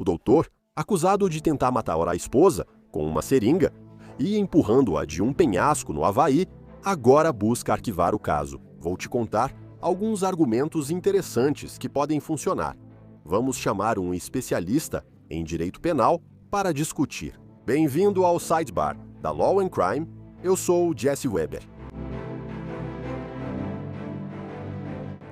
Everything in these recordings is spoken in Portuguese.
O doutor, acusado de tentar matar a esposa com uma seringa e empurrando-a de um penhasco no Havaí, agora busca arquivar o caso. Vou te contar alguns argumentos interessantes que podem funcionar. Vamos chamar um especialista em direito penal para discutir. Bem-vindo ao Sidebar da Law and Crime. Eu sou Jesse Weber.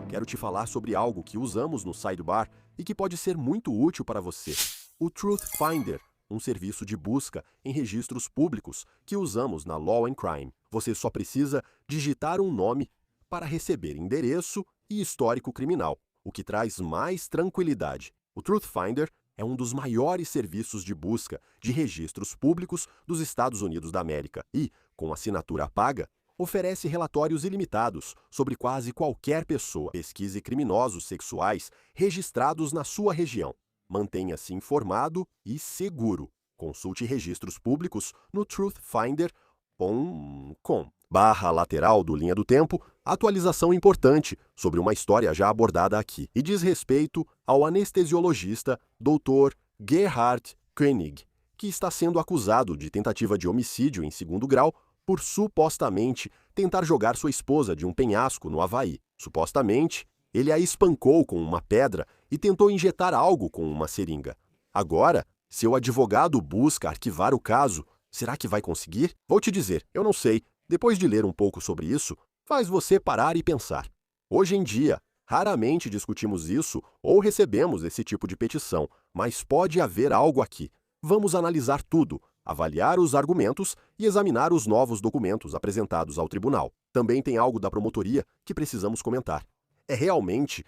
Quero te falar sobre algo que usamos no Sidebar e que pode ser muito útil para você. O Truth Finder, um serviço de busca em registros públicos que usamos na Law and Crime. Você só precisa digitar um nome para receber endereço e histórico criminal, o que traz mais tranquilidade. O Truth Finder é um dos maiores serviços de busca de registros públicos dos Estados Unidos da América e, com assinatura paga, oferece relatórios ilimitados sobre quase qualquer pessoa. Pesquise criminosos sexuais registrados na sua região. Mantenha-se informado e seguro. Consulte registros públicos no truthfinder.com. Barra lateral do Linha do Tempo, atualização importante sobre uma história já abordada aqui e diz respeito ao anestesiologista Dr. Gerhard Koenig, que está sendo acusado de tentativa de homicídio em segundo grau por supostamente tentar jogar sua esposa de um penhasco no Havaí. Supostamente, ele a espancou com uma pedra e tentou injetar algo com uma seringa. Agora, seu advogado busca arquivar o caso. Será que vai conseguir? Vou te dizer, eu não sei. Depois de ler um pouco sobre isso, faz você parar e pensar. Hoje em dia, raramente discutimos isso ou recebemos esse tipo de petição, mas pode haver algo aqui. Vamos analisar tudo, avaliar os argumentos e examinar os novos documentos apresentados ao tribunal. Também tem algo da promotoria que precisamos comentar. É realmente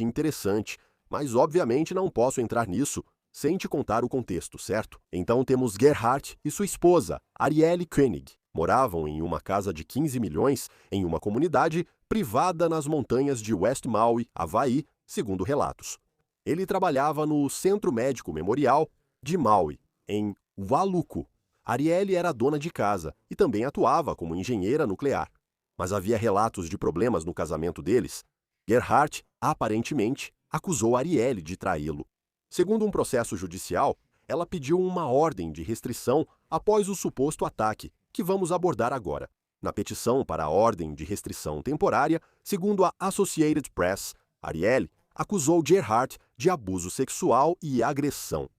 interessante, mas obviamente não posso entrar nisso sem te contar o contexto, certo? Então temos Gerhard e sua esposa, Arielle Koenig. Moravam em uma casa de 15 milhões em uma comunidade privada nas montanhas de West Maui, Havaí, segundo relatos. Ele trabalhava no Centro Médico Memorial de Maui, em Wailuku. Arielle era dona de casa e também atuava como engenheira nuclear. Mas havia relatos de problemas no casamento deles. Gerhard, aparentemente, acusou Arielle de traí-lo. Segundo um processo judicial, ela pediu uma ordem de restrição após o suposto ataque, que vamos abordar agora. Na petição para a ordem de restrição temporária, segundo a Associated Press, Arielle acusou Gerhard de abuso sexual e agressão.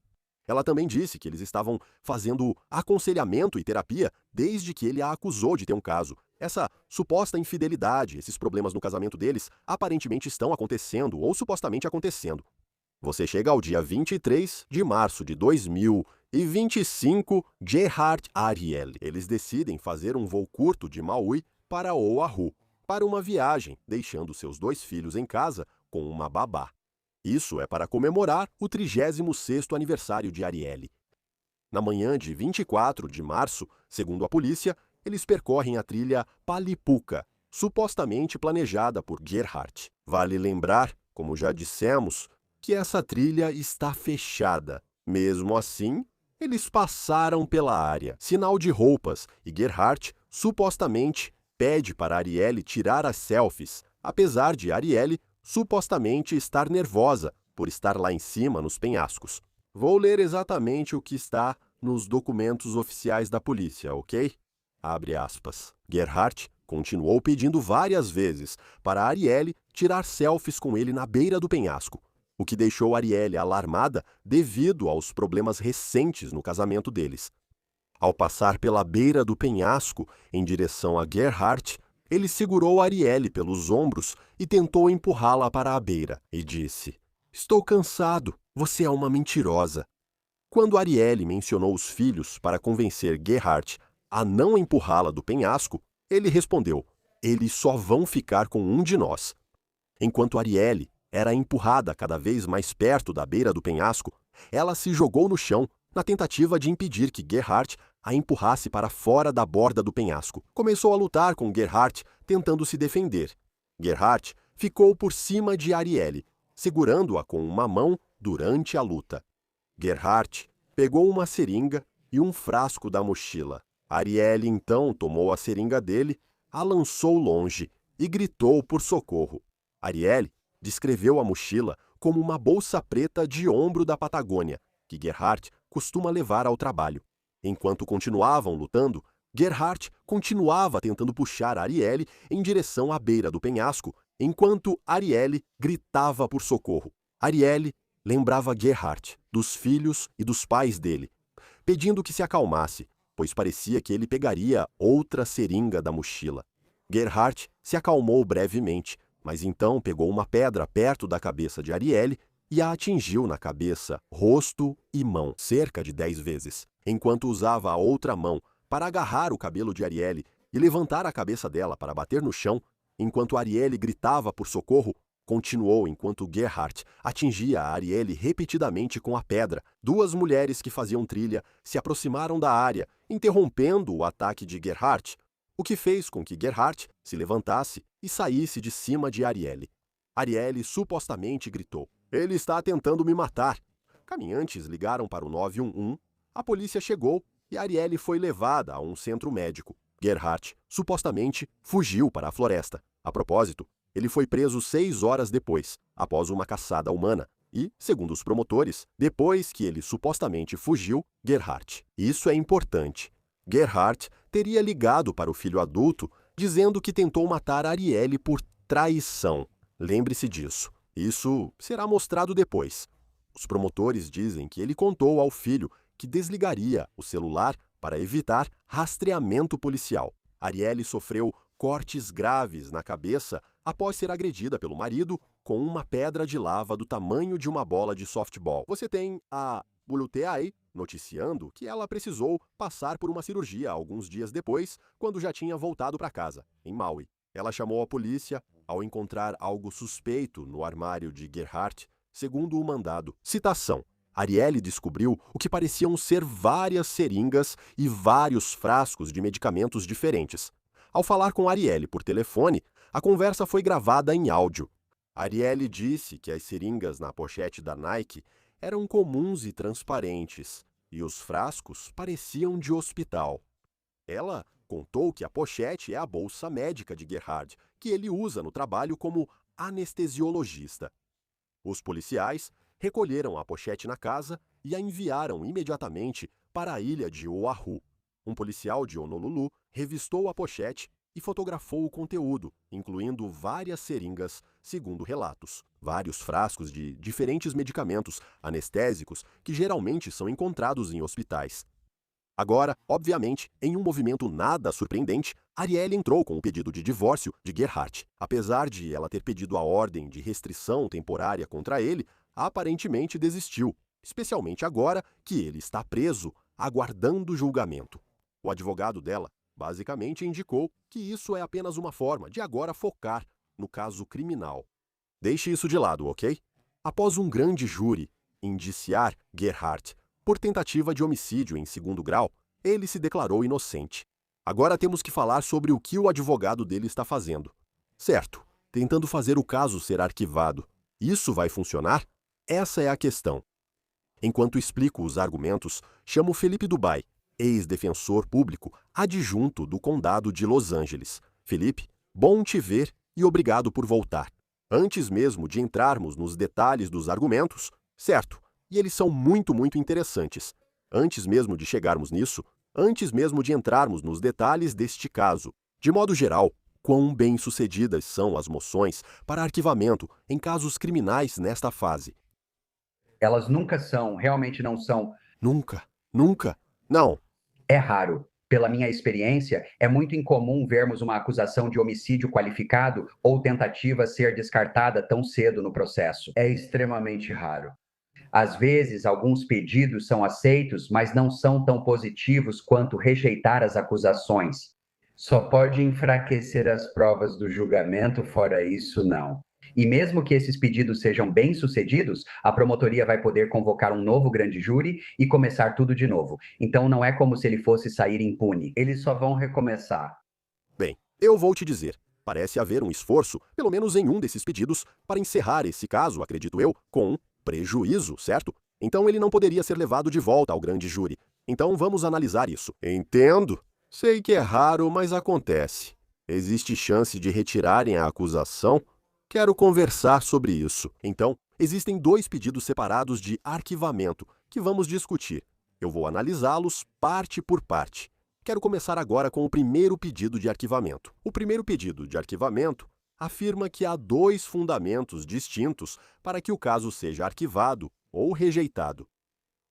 Ela também disse que eles estavam fazendo aconselhamento e terapia desde que ele a acusou de ter um caso. Essa suposta infidelidade, esses problemas no casamento deles, aparentemente estão acontecendo ou supostamente acontecendo. Você chega ao dia 23 de março de 2025, Gerhard e Arielle. Eles decidem fazer um voo curto de Maui para Oahu, para uma viagem, deixando seus 2 filhos em casa com uma babá. Isso é para comemorar o 36º aniversário de Arielle. Na manhã de 24 de março, segundo a polícia, eles percorrem a trilha Palipuca, supostamente planejada por Gerhard. Vale lembrar, como já dissemos, que essa trilha está fechada. Mesmo assim, eles passaram pela área, sinal de roupas, e Gerhard supostamente pede para Arielle tirar as selfies, apesar de Arielle supostamente estar nervosa por estar lá em cima nos penhascos. Vou ler exatamente o que está nos documentos oficiais da polícia, ok? Abre aspas. Gerhard continuou pedindo várias vezes para Arielle tirar selfies com ele na beira do penhasco, o que deixou Arielle alarmada devido aos problemas recentes no casamento deles. Ao passar pela beira do penhasco em direção a Gerhard, ele segurou Arielle pelos ombros e tentou empurrá-la para a beira, e disse: "Estou cansado, você é uma mentirosa." Quando Arielle mencionou os filhos para convencer Gerhard a não empurrá-la do penhasco, ele respondeu: "Eles só vão ficar com um de nós." Enquanto Arielle era empurrada cada vez mais perto da beira do penhasco, ela se jogou no chão na tentativa de impedir que Gerhard a empurrasse para fora da borda do penhasco. Começou a lutar com Gerhard, tentando se defender. Gerhard ficou por cima de Arielle, segurando-a com uma mão durante a luta. Gerhard pegou uma seringa e um frasco da mochila. Arielle então tomou a seringa dele, a lançou longe e gritou por socorro. Arielle descreveu a mochila como uma bolsa preta de ombro da Patagônia, que Gerhardt costuma levar ao trabalho. Enquanto continuavam lutando, Gerhardt continuava tentando puxar Arielle em direção à beira do penhasco, enquanto Arielle gritava por socorro. Arielle lembrava Gerhardt dos filhos e dos pais dele, pedindo que se acalmasse, pois parecia que ele pegaria outra seringa da mochila. Gerhardt se acalmou brevemente, mas então pegou uma pedra perto da cabeça de Arielle e a atingiu na cabeça, rosto e mão, cerca de 10 vezes, enquanto usava a outra mão para agarrar o cabelo de Arielle e levantar a cabeça dela para bater no chão, enquanto Arielle gritava por socorro. Continuou enquanto Gerhardt atingia a Arielle repetidamente com a pedra. Duas mulheres que faziam trilha se aproximaram da área, interrompendo o ataque de Gerhardt, o que fez com que Gerhardt se levantasse e saísse de cima de Arielle. Arielle supostamente gritou: "Ele está tentando me matar." Caminhantes ligaram para o 911, a polícia chegou e Arielle foi levada a um centro médico. Gerhardt supostamente fugiu para a floresta. A propósito, ele foi preso 6 horas depois, após uma caçada humana. E, segundo os promotores, depois que ele supostamente fugiu, Gerhardt. Isso é importante. Gerhardt teria ligado para o filho adulto, dizendo que tentou matar Arielle por traição. Lembre-se disso. Isso será mostrado depois. Os promotores dizem que ele contou ao filho que desligaria o celular para evitar rastreamento policial. Arielle sofreu cortes graves na cabeça após ser agredida pelo marido com uma pedra de lava do tamanho de uma bola de softball. Você tem a WTAI noticiando que ela precisou passar por uma cirurgia alguns dias depois, quando já tinha voltado para casa, em Maui. Ela chamou a polícia ao encontrar algo suspeito no armário de Gerhardt, segundo o mandado. Citação: Arielle descobriu o que pareciam ser várias seringas e vários frascos de medicamentos diferentes. Ao falar com Arielle por telefone, a conversa foi gravada em áudio. Arielle disse que as seringas na pochete da Nike eram comuns e transparentes, e os frascos pareciam de hospital. Ela contou que a pochete é a bolsa médica de Gerhardt, que ele usa no trabalho como anestesiologista. Os policiais recolheram a pochete na casa e a enviaram imediatamente para a ilha de Oahu. Um policial de Honolulu revistou a pochete e fotografou o conteúdo, incluindo várias seringas, segundo relatos, vários frascos de diferentes medicamentos anestésicos que geralmente são encontrados em hospitais. Agora, obviamente, em um movimento nada surpreendente, Arielle entrou com o pedido de divórcio de Gerhardt. Apesar de ela ter pedido a ordem de restrição temporária contra ele, aparentemente desistiu, especialmente agora que ele está preso, aguardando julgamento. O advogado dela basicamente indicou que isso é apenas uma forma de agora focar no caso criminal. Deixe isso de lado, ok? Após um grande júri indiciar Gerhardt por tentativa de homicídio em 2º grau, ele se declarou inocente. Agora temos que falar sobre o que o advogado dele está fazendo. Certo, tentando fazer o caso ser arquivado. Isso vai funcionar? Essa é a questão. Enquanto explico os argumentos, chamo Felipe Dubai, ex-defensor público adjunto do Condado de Los Angeles. Felipe, bom te ver e obrigado por voltar. Antes mesmo de entrarmos nos detalhes dos argumentos, certo, e eles são muito interessantes. Antes mesmo de chegarmos nisso, antes mesmo de entrarmos nos detalhes deste caso, de modo geral, quão bem-sucedidas são as moções para arquivamento em casos criminais nesta fase? Elas nunca são, realmente não são. Nunca, não. É raro. Pela minha experiência, é muito incomum vermos uma acusação de homicídio qualificado ou tentativa ser descartada tão cedo no processo. É extremamente raro. Às vezes, alguns pedidos são aceitos, mas não são tão positivos quanto rejeitar as acusações. Só pode enfraquecer as provas do julgamento, fora isso, não. E mesmo que esses pedidos sejam bem-sucedidos, a promotoria vai poder convocar um novo grande júri e começar tudo de novo. Então não é como se ele fosse sair impune. Eles só vão recomeçar. Bem, eu vou te dizer. Parece haver um esforço, pelo menos em um desses pedidos, para encerrar esse caso, acredito eu, com prejuízo, certo? Então ele não poderia ser levado de volta ao grande júri. Então vamos analisar isso. Entendo. Sei que é raro, mas acontece. Existe chance de retirarem a acusação? Quero conversar sobre isso. Então, Existem dois pedidos separados de arquivamento que vamos discutir. Eu vou analisá-los parte por parte. Quero começar agora com o primeiro pedido de arquivamento. O primeiro pedido de arquivamento afirma que há dois fundamentos distintos para que o caso seja arquivado ou rejeitado.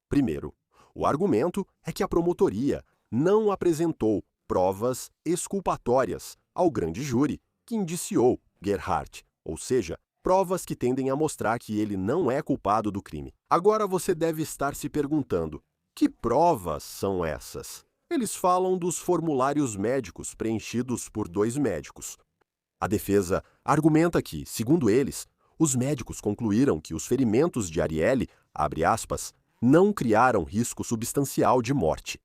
Primeiro, o argumento é que a promotoria não apresentou provas exculpatórias ao grande júri que indiciou Gerhardt, ou seja, provas que tendem a mostrar que ele não é culpado do crime. Agora você deve estar se perguntando, que provas são essas? Eles falam dos formulários médicos preenchidos por dois médicos. A defesa argumenta que, segundo eles, os médicos concluíram que os ferimentos de Arielle, abre aspas, não criaram risco substancial de morte.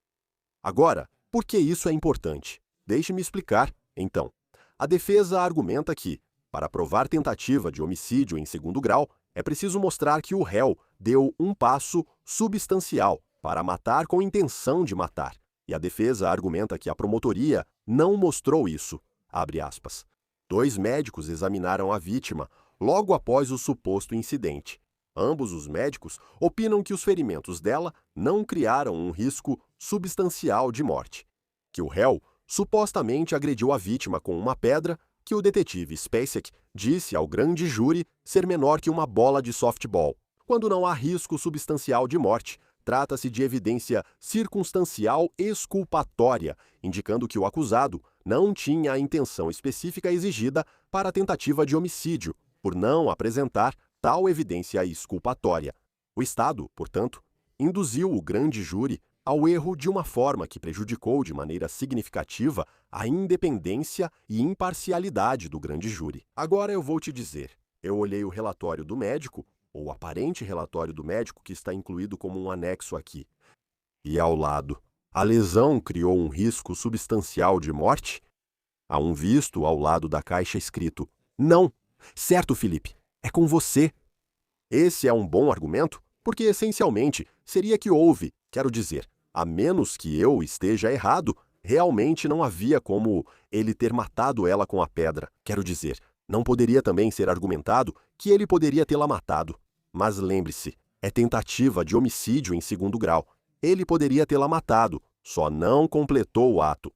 Agora, por que isso é importante? Deixe-me explicar, então. A defesa argumenta que, para provar tentativa de homicídio em segundo grau, é preciso mostrar que o réu deu um passo substancial para matar com intenção de matar. E a defesa argumenta que a promotoria não mostrou isso, abre aspas. Dois médicos examinaram a vítima logo após o suposto incidente. Ambos os médicos opinam que os ferimentos dela não criaram um risco substancial de morte, que o réu supostamente agrediu a vítima com uma pedra que o detetive Spacek disse ao grande júri ser menor que uma bola de softball. Quando não há risco substancial de morte, trata-se de evidência circunstancial exculpatória, indicando que o acusado não tinha a intenção específica exigida para a tentativa de homicídio, por não apresentar tal evidência exculpatória. O Estado, portanto, induziu o grande júri ao erro de uma forma que prejudicou de maneira significativa a independência e imparcialidade do grande júri. Agora eu vou te dizer, eu olhei o relatório do médico, ou aparente relatório do médico que está incluído como um anexo aqui. E ao lado, a lesão criou um risco substancial de morte? Há um visto ao lado da caixa escrito, não. Certo, Felipe, é com você. Esse é um bom argumento, porque essencialmente seria que houve, quero dizer, a menos que eu esteja errado, realmente não havia como ele ter matado ela com a pedra. Quero dizer, não poderia também ser argumentado que ele poderia tê-la matado. Mas lembre-se, é tentativa de homicídio em segundo grau. Ele poderia tê-la matado, só não completou o ato.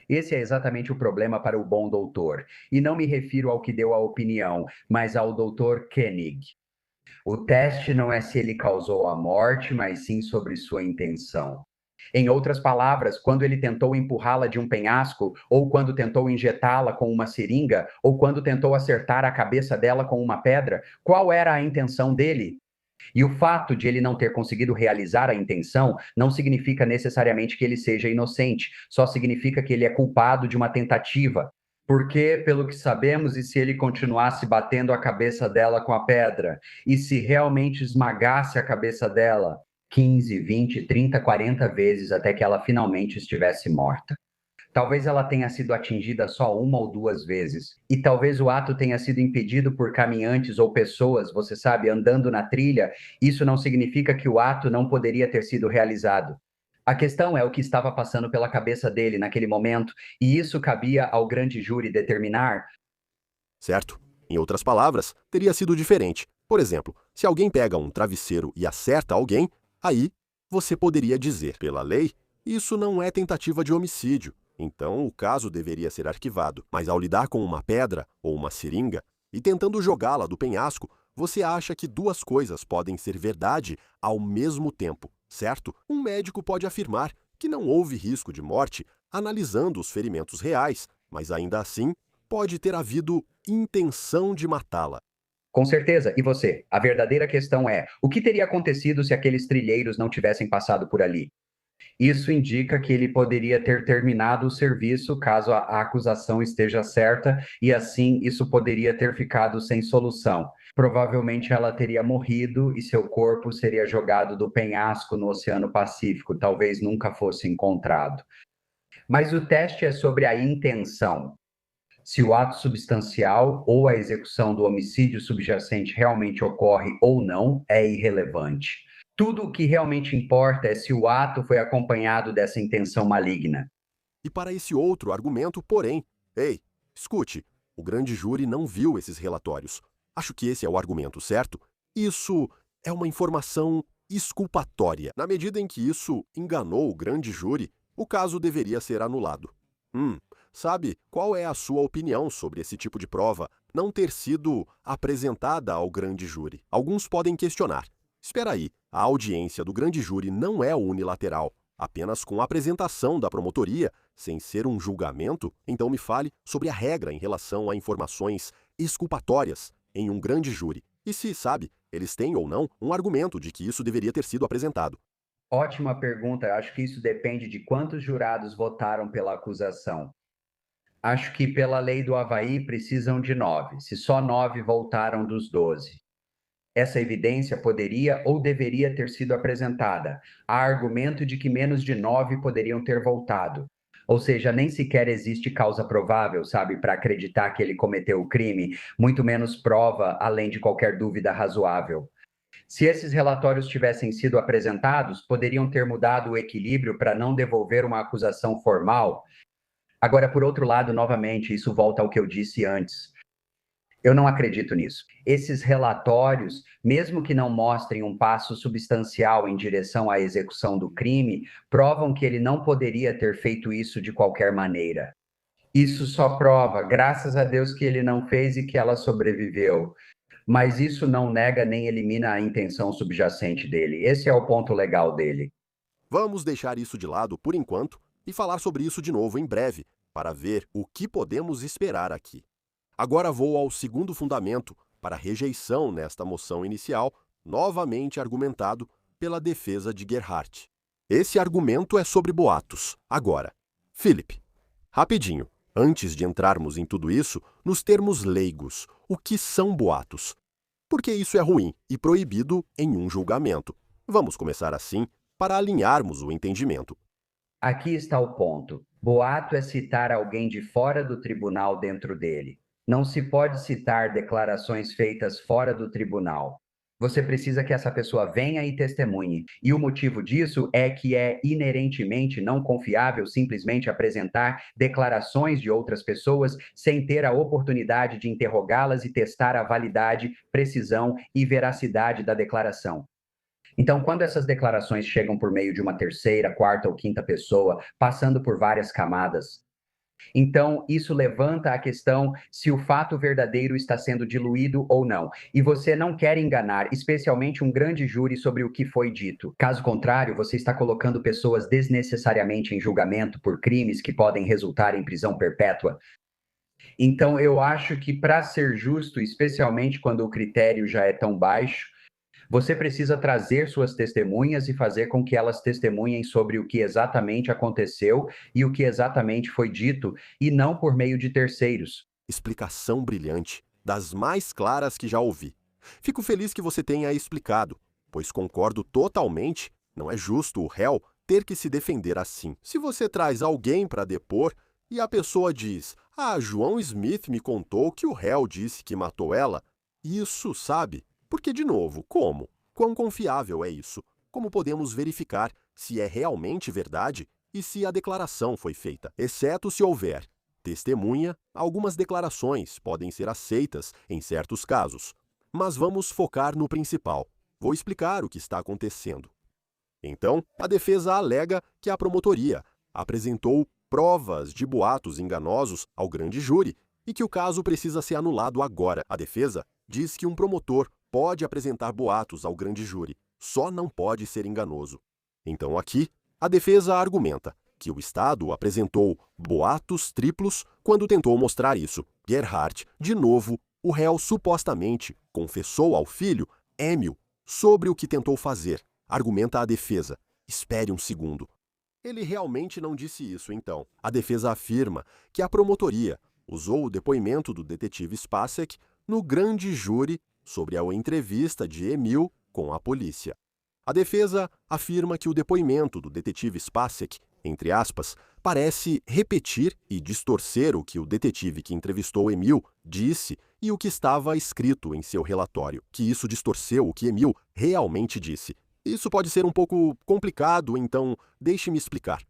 Esse é exatamente o problema para o bom doutor. E não me refiro ao que deu a opinião, mas ao doutor Koenig. O teste não é se ele causou a morte, mas sim sobre sua intenção. Em outras palavras, quando ele tentou empurrá-la de um penhasco, ou quando tentou injetá-la com uma seringa, ou quando tentou acertar a cabeça dela com uma pedra, qual era a intenção dele? E o fato de ele não ter conseguido realizar a intenção não significa necessariamente que ele seja inocente, só significa que ele é culpado de uma tentativa. Porque, pelo que sabemos, e se ele continuasse batendo a cabeça dela com a pedra, e se realmente esmagasse a cabeça dela 15, 20, 30, 40 vezes até que ela finalmente estivesse morta? Talvez ela tenha sido atingida só uma ou duas vezes. E talvez o ato tenha sido impedido por caminhantes ou pessoas, você sabe, andando na trilha. Isso não significa que o ato não poderia ter sido realizado. A questão é o que estava passando pela cabeça dele naquele momento, e isso cabia ao grande júri determinar. Certo? Em outras palavras, teria sido diferente. Por exemplo, se alguém pega um travesseiro e acerta alguém, aí você poderia dizer, pela lei, isso não é tentativa de homicídio. Então, o caso deveria ser arquivado. Mas ao lidar com uma pedra ou uma seringa e tentando jogá-la do penhasco, você acha que duas coisas podem ser verdade ao mesmo tempo, certo? Um médico pode afirmar que não houve risco de morte analisando os ferimentos reais, mas ainda assim pode ter havido intenção de matá-la. Com certeza. E você? A verdadeira questão é: o que teria acontecido se aqueles trilheiros não tivessem passado por ali? Isso indica que ele poderia ter terminado o serviço caso a acusação esteja certa, e assim isso poderia ter ficado sem solução. Provavelmente ela teria morrido e seu corpo seria jogado do penhasco no Oceano Pacífico, talvez nunca fosse encontrado. Mas o teste é sobre a intenção. Se o ato substancial ou a execução do homicídio subjacente realmente ocorre ou não, é irrelevante. Tudo o que realmente importa é se o ato foi acompanhado dessa intenção maligna. E para esse outro argumento, porém, ei, escute, o grande júri não viu esses relatórios. Acho que esse é o argumento, certo? Isso é uma informação exculpatória. Na medida em que isso enganou o grande júri, o caso deveria ser anulado. Sabe qual é a sua opinião sobre esse tipo de prova não ter sido apresentada ao grande júri? Alguns podem questionar. Espera aí, a audiência do grande júri não é unilateral, apenas com a apresentação da promotoria, sem ser um julgamento? Então me fale sobre a regra em relação a informações exculpatórias em um grande júri. E se, sabe, eles têm ou não um argumento de que isso deveria ter sido apresentado. Ótima pergunta. Eu acho que isso depende de quantos jurados votaram pela acusação. Acho que pela lei do Havaí precisam de 9, se só 9 voltaram dos 12. Essa evidência poderia ou deveria ter sido apresentada. Há argumento de que menos de 9 poderiam ter voltado. Ou seja, nem sequer existe causa provável, sabe, para acreditar que ele cometeu o crime, muito menos prova, além de qualquer dúvida razoável. Se esses relatórios tivessem sido apresentados, poderiam ter mudado o equilíbrio para não devolver uma acusação formal. Agora, por outro lado, novamente, isso volta ao que eu disse antes. Eu não acredito nisso. Esses relatórios, mesmo que não mostrem um passo substancial em direção à execução do crime, provam que ele não poderia ter feito isso de qualquer maneira. Isso só prova, graças a Deus, que ele não fez e que ela sobreviveu. Mas isso não nega nem elimina a intenção subjacente dele. Esse é o ponto legal dele. Vamos deixar isso de lado por enquanto e falar sobre isso de novo em breve, para ver o que podemos esperar aqui. Agora vou ao segundo fundamento para rejeição nesta moção inicial, novamente argumentado pela defesa de Gerhardt. Esse argumento é sobre boatos. Agora, Philip, rapidinho, antes de entrarmos em tudo isso, nos termos leigos, o que são boatos? Porque isso é ruim e proibido em um julgamento. Vamos começar assim para alinharmos o entendimento. Aqui está o ponto. Boato é citar alguém de fora do tribunal dentro dele. Não se pode citar declarações feitas fora do tribunal. Você precisa que essa pessoa venha e testemunhe. E o motivo disso é que é inerentemente não confiável simplesmente apresentar declarações de outras pessoas sem ter a oportunidade de interrogá-las e testar a validade, precisão e veracidade da declaração. Então, quando essas declarações chegam por meio de uma terceira, quarta ou quinta pessoa, passando por várias camadas, então isso levanta a questão se o fato verdadeiro está sendo diluído ou não. E você não quer enganar, especialmente um grande júri, sobre o que foi dito. Caso contrário, você está colocando pessoas desnecessariamente em julgamento por crimes que podem resultar em prisão perpétua. Então, eu acho que, para ser justo, especialmente quando o critério já é tão baixo, você precisa trazer suas testemunhas e fazer com que elas testemunhem sobre o que exatamente aconteceu e o que exatamente foi dito, e não por meio de terceiros. Explicação brilhante, das mais claras que já ouvi. Fico feliz que você tenha explicado, pois concordo totalmente, não é justo o réu ter que se defender assim. Se você traz alguém para depor e a pessoa diz: "Ah, João Smith me contou que o réu disse que matou ela", isso, sabe? Porque, de novo, como? Quão confiável é isso? Como podemos verificar se é realmente verdade e se a declaração foi feita? Exceto se houver testemunha, algumas declarações podem ser aceitas em certos casos. Mas vamos focar no principal. Vou explicar o que está acontecendo. Então, a defesa alega que a promotoria apresentou provas de boatos enganosos ao grande júri e que o caso precisa ser anulado agora. A defesa diz que um promotor pode apresentar boatos ao grande júri, só não pode ser enganoso. Então aqui, a defesa argumenta que o Estado apresentou boatos triplos quando tentou mostrar isso. Gerhardt, de novo, o réu supostamente confessou ao filho, Emil, sobre o que tentou fazer. Argumenta a defesa. Espere um segundo. Ele realmente não disse isso, então. A defesa afirma que a promotoria usou o depoimento do detetive Spacek no grande júri sobre a entrevista de Emil com a polícia. A defesa afirma que o depoimento do detetive Spacek, entre aspas, parece repetir e distorcer o que o detetive que entrevistou Emil disse e o que estava escrito em seu relatório, que isso distorceu o que Emil realmente disse. Isso pode ser um pouco complicado, então deixe-me explicar.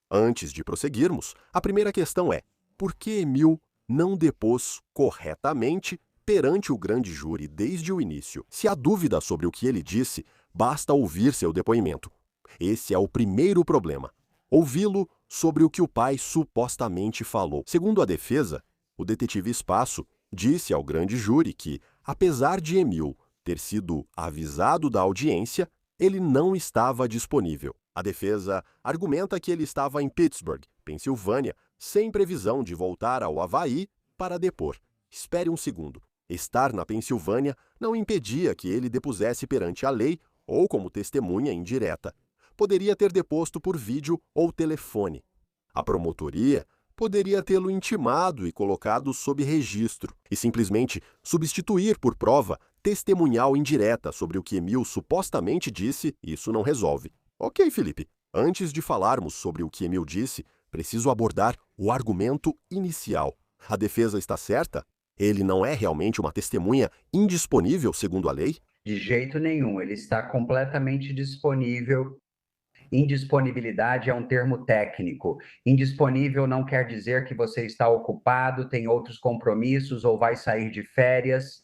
Antes de prosseguirmos, a primeira questão é: por que Emil não depôs corretamente perante o grande júri desde o início. Se há dúvida sobre o que ele disse, basta ouvir seu depoimento. Esse é o primeiro problema. Ouvi-lo sobre o que o pai supostamente falou. Segundo a defesa, o detetive Espaço disse ao grande júri que, apesar de Emil ter sido avisado da audiência, ele não estava disponível. A defesa argumenta que ele estava em Pittsburgh, Pensilvânia, sem previsão de voltar ao Havaí para depor. Espere um segundo. Estar na Pensilvânia não impedia que ele depusesse perante a lei ou como testemunha indireta. Poderia ter deposto por vídeo ou telefone. A promotoria poderia tê-lo intimado e colocado sob registro, e simplesmente substituir por prova testemunhal indireta sobre o que Emil supostamente disse. Isso não resolve. Ok, Felipe. Antes de falarmos sobre o que Emil disse, preciso abordar o argumento inicial. A defesa está certa? Ele não é realmente uma testemunha indisponível segundo a lei? De jeito nenhum, ele está completamente disponível. Indisponibilidade é um termo técnico. Indisponível não quer dizer que você está ocupado, tem outros compromissos ou vai sair de férias.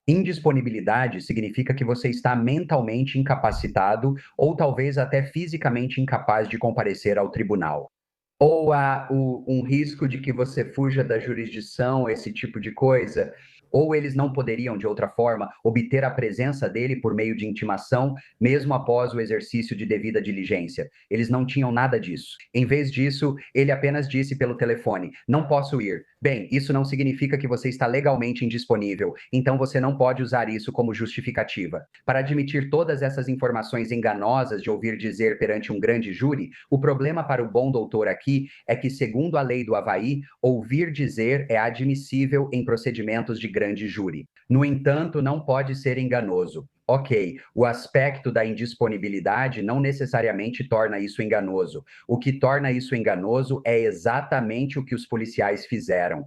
Indisponibilidade significa que você está mentalmente incapacitado ou talvez até fisicamente incapaz de comparecer ao tribunal. Ou há um risco de que você fuja da jurisdição, esse tipo de coisa. Ou eles não poderiam, de outra forma, obter a presença dele por meio de intimação, mesmo após o exercício de devida diligência. Eles não tinham nada disso. Em vez disso, ele apenas disse pelo telefone: não posso ir. Bem, isso não significa que você está legalmente indisponível, então você não pode usar isso como justificativa. Para admitir todas essas informações enganosas de ouvir dizer perante um grande júri, o problema para o bom doutor aqui é que, segundo a lei do Havaí, ouvir dizer é admissível em procedimentos de grande júri. No entanto, não pode ser enganoso. Ok, o aspecto da indisponibilidade não necessariamente torna isso enganoso. O que torna isso enganoso é exatamente o que os policiais fizeram.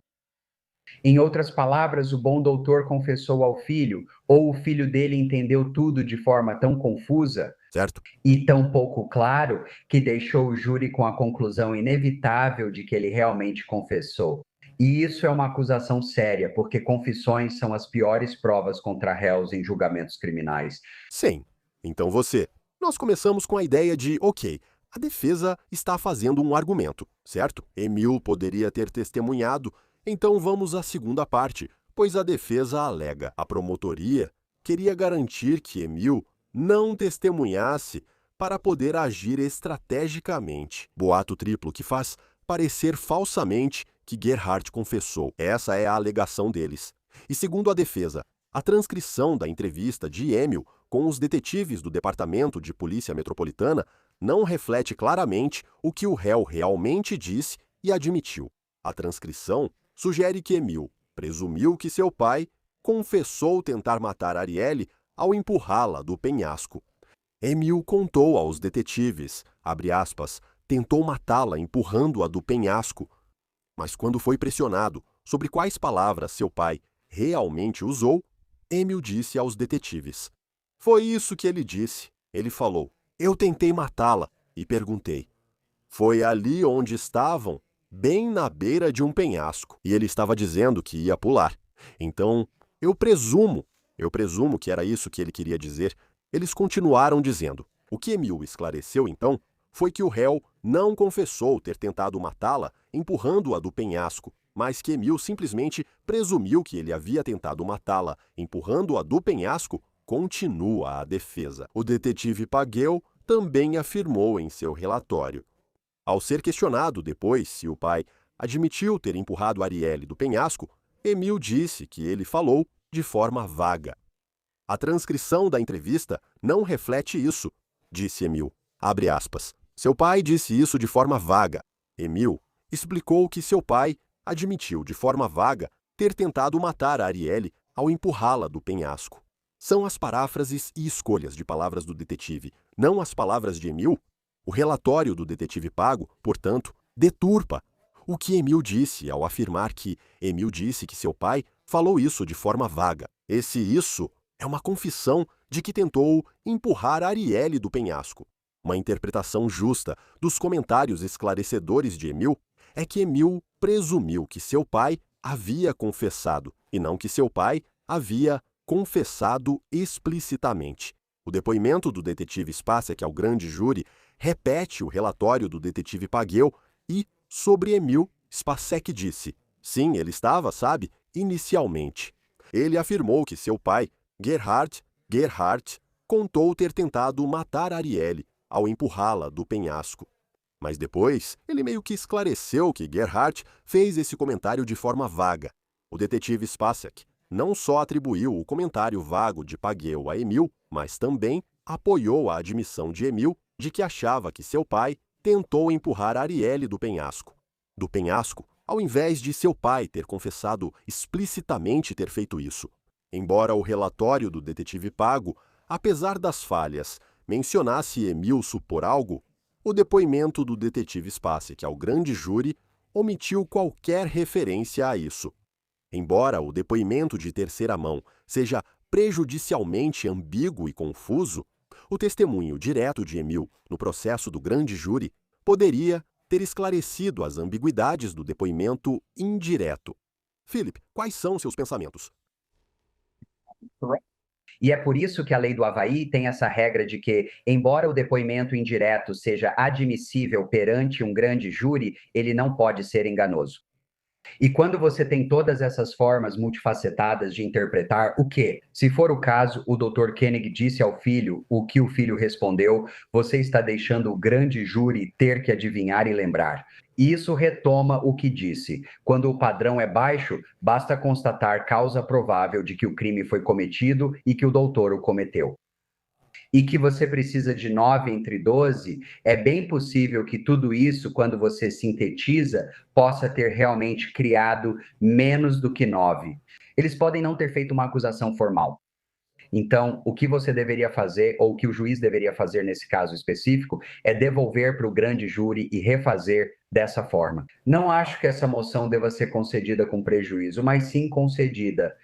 Em outras palavras, o bom doutor confessou ao filho, ou o filho dele entendeu tudo de forma tão confusa Certo? e tão pouco claro que deixou o júri com a conclusão inevitável de que ele realmente confessou. E isso é uma acusação séria, porque confissões são as piores provas contra réus em julgamentos criminais. Sim. Então você. Nós começamos com a ideia de, ok, a defesa está fazendo um argumento, certo? Emil poderia ter testemunhado. Então vamos à segunda parte, pois a defesa alega. A promotoria queria garantir que Emil não testemunhasse para poder agir estrategicamente. Boato triplo que faz parecer falsamente que Gerhardt confessou. Essa é a alegação deles. E segundo a defesa, a transcrição da entrevista de Emil com os detetives do Departamento de Polícia Metropolitana não reflete claramente o que o réu realmente disse e admitiu. A transcrição sugere que Emil presumiu que seu pai confessou tentar matar Arielle ao empurrá-la do penhasco. Emil contou aos detetives, abre aspas, tentou matá-la empurrando-a do penhasco, mas quando foi pressionado sobre quais palavras seu pai realmente usou, Emil disse aos detetives: foi isso que ele disse. Ele falou: eu tentei matá-la, e perguntei: foi ali onde estavam? Bem na beira de um penhasco. E ele estava dizendo que ia pular. Então, eu presumo que era isso que ele queria dizer. Eles continuaram dizendo. O que Emil esclareceu, então, foi que o réu não confessou ter tentado matá-la empurrando-a do penhasco, mas que Emil simplesmente presumiu que ele havia tentado matá-la empurrando-a do penhasco. Continua a defesa. O detetive Paguel também afirmou em seu relatório. Ao ser questionado depois se o pai admitiu ter empurrado Arielle do penhasco, Emil disse que ele falou de forma vaga. A transcrição da entrevista não reflete isso, disse Emil. Abre aspas. Seu pai disse isso de forma vaga. Emil explicou que seu pai admitiu de forma vaga ter tentado matar a Arielle ao empurrá-la do penhasco. São as paráfrases e escolhas de palavras do detetive, não as palavras de Emil. O relatório do detetive Pago, portanto, deturpa o que Emil disse ao afirmar que Emil disse que seu pai falou isso de forma vaga. Isso é uma confissão de que tentou empurrar Arielle do penhasco. Uma interpretação justa dos comentários esclarecedores de Emil é que Emil presumiu que seu pai havia confessado e não que seu pai havia confessado explicitamente. O depoimento do detetive Spacek ao grande júri repete o relatório do detetive Paguel e, sobre Emil, Spacek disse: sim, ele estava, sabe, inicialmente. Ele afirmou que seu pai, Gerhard, contou ter tentado matar Arielle ao empurrá-la do penhasco. Mas depois, ele meio que esclareceu que Gerhard fez esse comentário de forma vaga. O detetive Spacek não só atribuiu o comentário vago de Paguel a Emil, mas também apoiou a admissão de Emil de que achava que seu pai tentou empurrar Arielle do penhasco. Ao invés de seu pai ter confessado explicitamente ter feito isso. Embora o relatório do detetive Pago, apesar das falhas, mencionasse Emil supor algo, o depoimento do detetive Spacek ao grande júri omitiu qualquer referência a isso. Embora o depoimento de terceira mão seja prejudicialmente ambíguo e confuso, o testemunho direto de Emil no processo do grande júri poderia ter esclarecido as ambiguidades do depoimento indireto. Philip, quais são seus pensamentos? E é por isso que a lei do Havaí tem essa regra de que, embora o depoimento indireto seja admissível perante um grande júri, ele não pode ser enganoso. E quando você tem todas essas formas multifacetadas de interpretar o que, se for o caso, o Dr. Koenig disse ao filho, o que o filho respondeu, você está deixando o grande júri ter que adivinhar e lembrar. E isso retoma o que disse. Quando o padrão é baixo, basta constatar causa provável de que o crime foi cometido e que o doutor o cometeu. E que você precisa de 9 entre 12, é bem possível que tudo isso, quando você sintetiza, possa ter realmente criado menos do que 9. Eles podem não ter feito uma acusação formal. Então, o que você deveria fazer, ou o que o juiz deveria fazer nesse caso específico, é devolver para o grande júri e refazer dessa forma. Não acho que essa moção deva ser concedida com prejuízo, mas sim concedida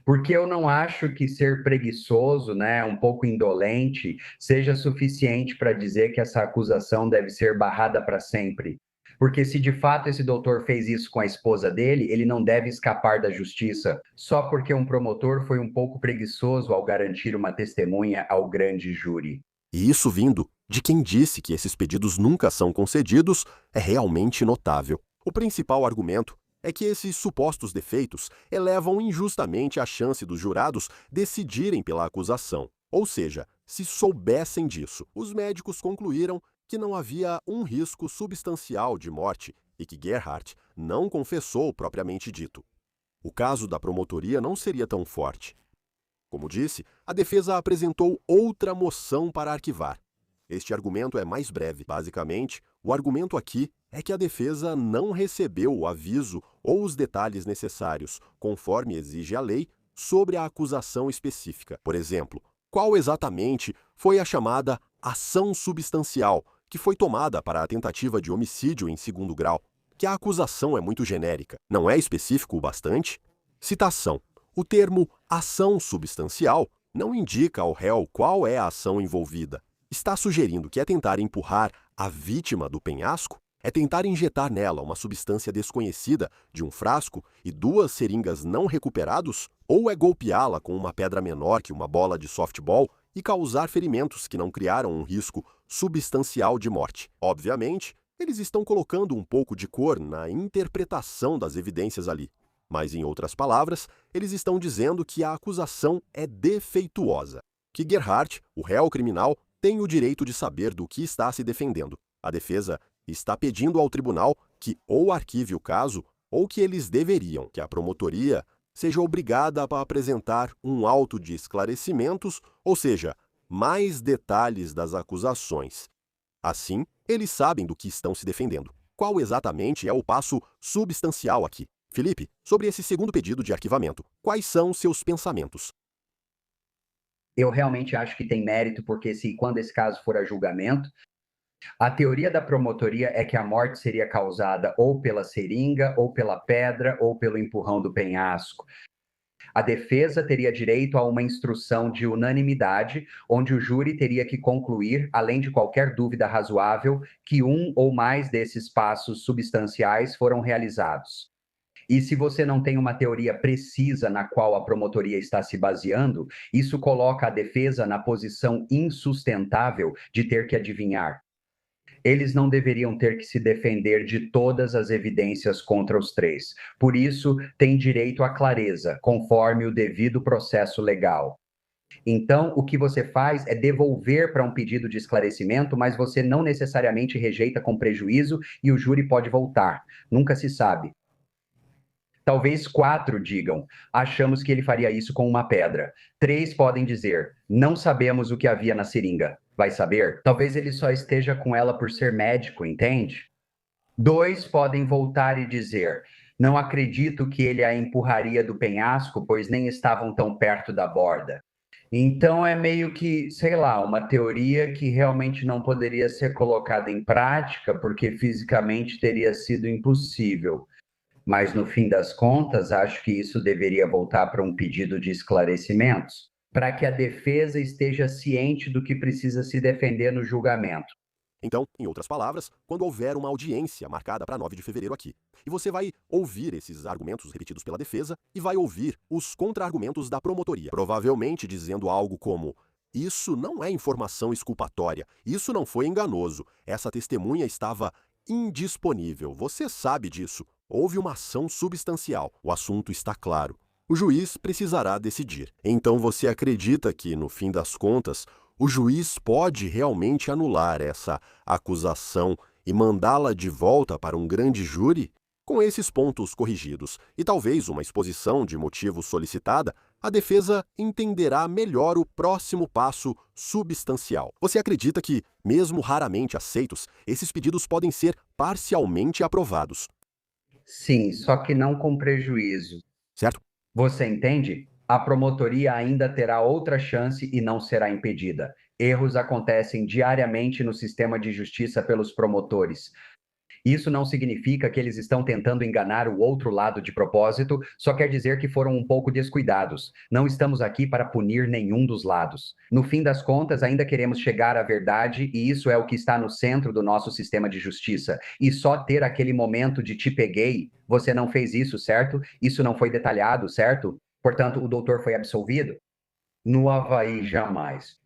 porque eu não acho que ser preguiçoso, né, um pouco indolente, seja suficiente para dizer que essa acusação deve ser barrada para sempre. Porque se de fato esse doutor fez isso com a esposa dele, ele não deve escapar da justiça só porque um promotor foi um pouco preguiçoso ao garantir uma testemunha ao grande júri. E isso vindo de quem disse que esses pedidos nunca são concedidos é realmente notável. O principal argumento é que esses supostos defeitos elevam injustamente a chance dos jurados decidirem pela acusação. Ou seja, se soubessem disso, os médicos concluíram que não havia um risco substancial de morte e que Gerhard não confessou propriamente dito. O caso da promotoria não seria tão forte. Como disse, a defesa apresentou outra moção para arquivar. Este argumento é mais breve. Basicamente, o argumento aqui é que a defesa não recebeu o aviso ou os detalhes necessários, conforme exige a lei, sobre a acusação específica. Por exemplo, qual exatamente foi a chamada ação substancial que foi tomada para a tentativa de homicídio em segundo grau? Que a acusação é muito genérica. Não é específico o bastante? Citação. O termo ação substancial não indica ao réu qual é a ação envolvida. Está sugerindo que é tentar empurrar a vítima do penhasco? É tentar injetar nela uma substância desconhecida de um frasco e 2 seringas não recuperados? Ou é golpeá-la com uma pedra menor que uma bola de softball e causar ferimentos que não criaram um risco substancial de morte? Obviamente, eles estão colocando um pouco de cor na interpretação das evidências ali. Mas, em outras palavras, eles estão dizendo que a acusação é defeituosa. Que Gerhard, o réu criminal, tem o direito de saber do que está se defendendo. A defesa está pedindo ao tribunal que ou arquive o caso ou que eles deveriam, que a promotoria seja obrigada a apresentar um auto de esclarecimentos, ou seja, mais detalhes das acusações. Assim, eles sabem do que estão se defendendo. Qual exatamente é o passo substancial aqui? Felipe, sobre esse segundo pedido de arquivamento, quais são seus pensamentos? Eu realmente acho que tem mérito, porque quando esse caso for a julgamento, a teoria da promotoria é que a morte seria causada ou pela seringa, ou pela pedra, ou pelo empurrão do penhasco. A defesa teria direito a uma instrução de unanimidade, onde o júri teria que concluir, além de qualquer dúvida razoável, que um ou mais desses passos substanciais foram realizados. E se você não tem uma teoria precisa na qual a promotoria está se baseando, isso coloca a defesa na posição insustentável de ter que adivinhar. Eles não deveriam ter que se defender de todas as evidências contra os três. Por isso, têm direito à clareza, conforme o devido processo legal. Então, o que você faz é devolver para um pedido de esclarecimento, mas você não necessariamente rejeita com prejuízo e o júri pode voltar. Nunca se sabe. Talvez 4 digam: achamos que ele faria isso com uma pedra. 3 podem dizer: não sabemos o que havia na seringa. Vai saber? Talvez ele só esteja com ela por ser médico, entende? 2 podem voltar e dizer: não acredito que ele a empurraria do penhasco, pois nem estavam tão perto da borda. Então é meio que, sei lá, uma teoria que realmente não poderia ser colocada em prática, porque fisicamente teria sido impossível. Mas, no fim das contas, acho que isso deveria voltar para um pedido de esclarecimentos, para que a defesa esteja ciente do que precisa se defender no julgamento. Então, em outras palavras, quando houver uma audiência marcada para 9 de fevereiro aqui, e você vai ouvir esses argumentos repetidos pela defesa e vai ouvir os contra-argumentos da promotoria, provavelmente dizendo algo como: isso não é informação exculpatória, isso não foi enganoso, essa testemunha estava indisponível, você sabe disso, houve uma ação substancial, o assunto está claro. O juiz precisará decidir. Então você acredita que, no fim das contas, o juiz pode realmente anular essa acusação e mandá-la de volta para um grande júri? Com esses pontos corrigidos e talvez uma exposição de motivos solicitada, a defesa entenderá melhor o próximo passo substancial. Você acredita que, mesmo raramente aceitos, esses pedidos podem ser parcialmente aprovados, Sim, só que não com prejuízo. certo? Você entende? A promotoria ainda terá outra chance e não será impedida. Erros acontecem diariamente no sistema de justiça pelos promotores. Isso não significa que eles estão tentando enganar o outro lado de propósito, só quer dizer que foram um pouco descuidados. Não estamos aqui para punir nenhum dos lados. No fim das contas, ainda queremos chegar à verdade, e isso é o que está no centro do nosso sistema de justiça. E só ter aquele momento de te peguei, você não fez isso, certo? Isso não foi detalhado, certo? Portanto, o doutor foi absolvido? No Havaí, jamais.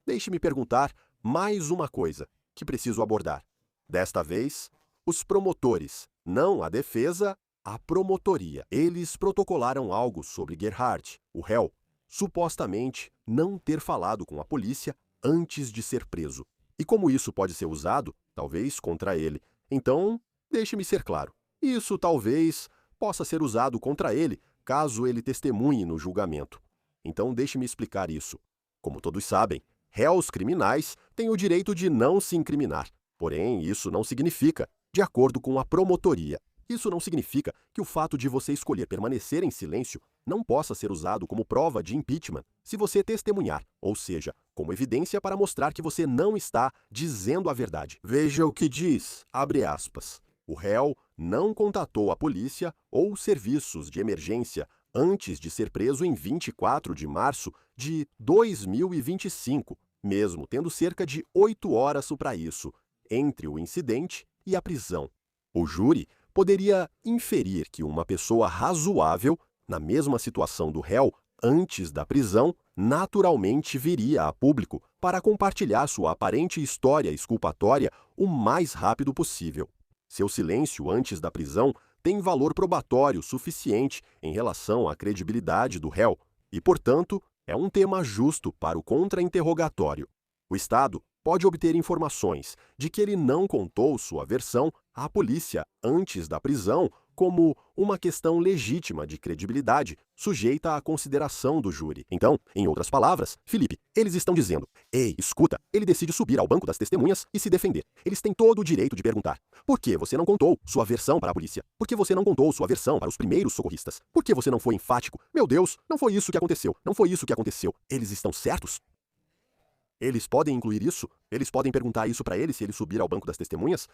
Deixe-me perguntar mais uma coisa que preciso abordar. Desta vez, os promotores, não a defesa, a promotoria. Eles protocolaram algo sobre Gerhardt, o réu, supostamente não ter falado com a polícia antes de ser preso. E como isso pode ser usado, talvez contra ele. Então, deixe-me ser claro. Isso talvez possa ser usado contra ele caso ele testemunhe no julgamento. Então, deixe-me explicar isso. Como todos sabem, réus criminais têm o direito de não se incriminar. Porém, isso não significa, de acordo com a promotoria, isso não significa que o fato de você escolher permanecer em silêncio não possa ser usado como prova de impeachment se você testemunhar, ou seja, como evidência para mostrar que você não está dizendo a verdade. Veja o que diz, abre aspas, o réu não contatou a polícia ou serviços de emergência antes de ser preso em 24 de março de 2025, mesmo tendo cerca de 8 horas para isso, entre o incidente e a prisão. O júri poderia inferir que uma pessoa razoável, na mesma situação do réu, antes da prisão, naturalmente viria a público para compartilhar sua aparente história exculpatória o mais rápido possível. Seu silêncio antes da prisão tem valor probatório suficiente em relação à credibilidade do réu e, portanto, é um tema justo para o contra-interrogatório. O Estado pode obter informações de que ele não contou sua versão à polícia antes da prisão como uma questão legítima de credibilidade, sujeita à consideração do júri. Então, em outras palavras, Felipe, eles estão dizendo: ei, escuta, ele decide subir ao banco das testemunhas e se defender. Eles têm todo o direito de perguntar: por que você não contou sua versão para a polícia? Por que você não contou sua versão para os primeiros socorristas? Por que você não foi enfático? Meu Deus, não foi isso que aconteceu, não foi isso que aconteceu. Eles estão certos? Eles podem incluir isso? Eles podem perguntar isso para ele se ele subir ao banco das testemunhas?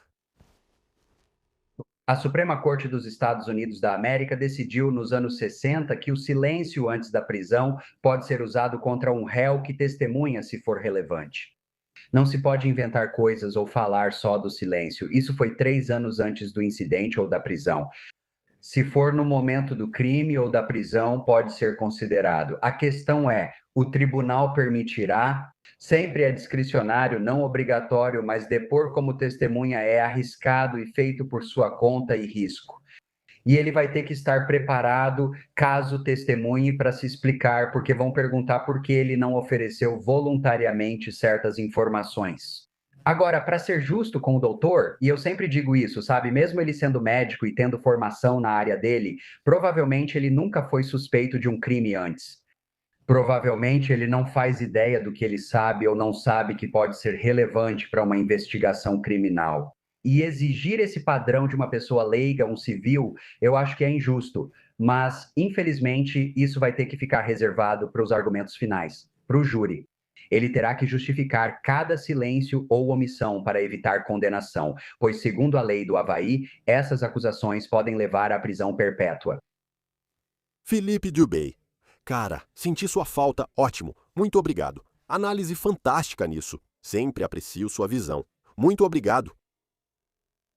A Suprema Corte dos Estados Unidos da América decidiu nos anos 60 que o silêncio antes da prisão pode ser usado contra um réu que testemunha se for relevante. Não se pode inventar coisas ou falar só do silêncio. Isso foi 3 anos antes do incidente ou da prisão. Se for no momento do crime ou da prisão, pode ser considerado. A questão é: o tribunal permitirá? Sempre é discricionário, não obrigatório, mas depor como testemunha é arriscado e feito por sua conta e risco. E ele vai ter que estar preparado caso testemunhe para se explicar, porque vão perguntar por que ele não ofereceu voluntariamente certas informações. Agora, para ser justo com o doutor, e eu sempre digo isso, sabe? Mesmo ele sendo médico e tendo formação na área dele, provavelmente ele nunca foi suspeito de um crime antes. Provavelmente ele não faz ideia do que ele sabe ou não sabe que pode ser relevante para uma investigação criminal. E exigir esse padrão de uma pessoa leiga, um civil, eu acho que é injusto. Mas, infelizmente, isso vai ter que ficar reservado para os argumentos finais, para o júri. Ele terá que justificar cada silêncio ou omissão para evitar condenação, pois, segundo a lei do Havaí, essas acusações podem levar à prisão perpétua. Felipe Dubey. Cara, senti sua falta, ótimo. Muito obrigado. Análise fantástica nisso. Sempre aprecio sua visão. Muito obrigado.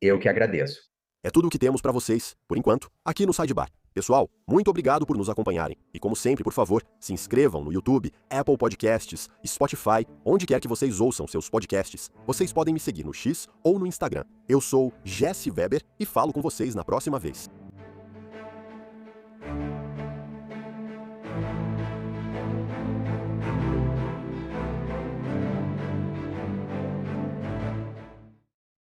Eu que agradeço. É tudo o que temos para vocês, por enquanto, aqui no Sidebar. Pessoal, muito obrigado por nos acompanharem. E como sempre, por favor, se inscrevam no YouTube, Apple Podcasts, Spotify, onde quer que vocês ouçam seus podcasts. Vocês podem me seguir no X ou no Instagram. Eu sou Jesse Weber e falo com vocês na próxima vez.